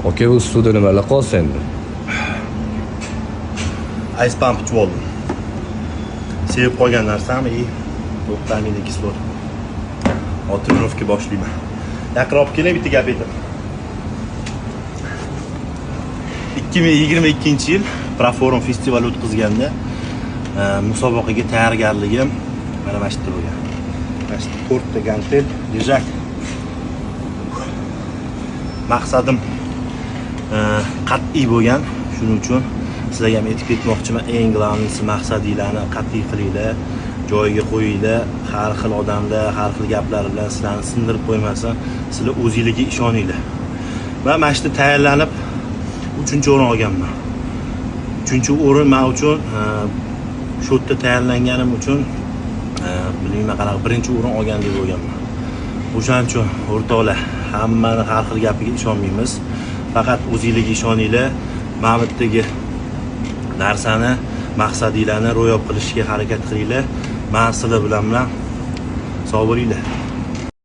Aka, u ustida nimalar qolsa endi? Ice pump ichib oldim. Sevib qolgan narsami? To'xtamini kislot. Trenirovka boshlayman. Yaqinroq olib kelay, bitta gap aytaman. 2022-yil Proforum festivali o'tkazganda musobaqaga tayyorgarligim mana shu yerda bo'lgan. Mana shu 4 ta gantel, lejak. Maqsadim qat'iy bo'lgan. Shuning uchun sizlarga ham aytib ketmoqchiman, eng glavnisi maqsadinglarni qat'iy qilinglar, joyiga qo'yinglar. Har xil odamlar, har xil gaplar bilan sizlarni sindirib qo'ymasin. Sizlar o'zingizga ishoninglar. Va mana shu tayyorlanib 3-o'rin olganman. 3-o'rin men uchun shu yerda tayyorlanganim uchun bilmayman qanaqa 1-o'rin olgandek bo'lganman. O'shaning uchun o'rtoqlar, hammani har xil gapiga ishonmaymiz. Faqat o'zingizga ishoninglar. Mana bu yerdagi narsani, maqsadinglarni ro'yob qilishga harakat qilinglar. Men sizlar bilan sog' bo'linglar.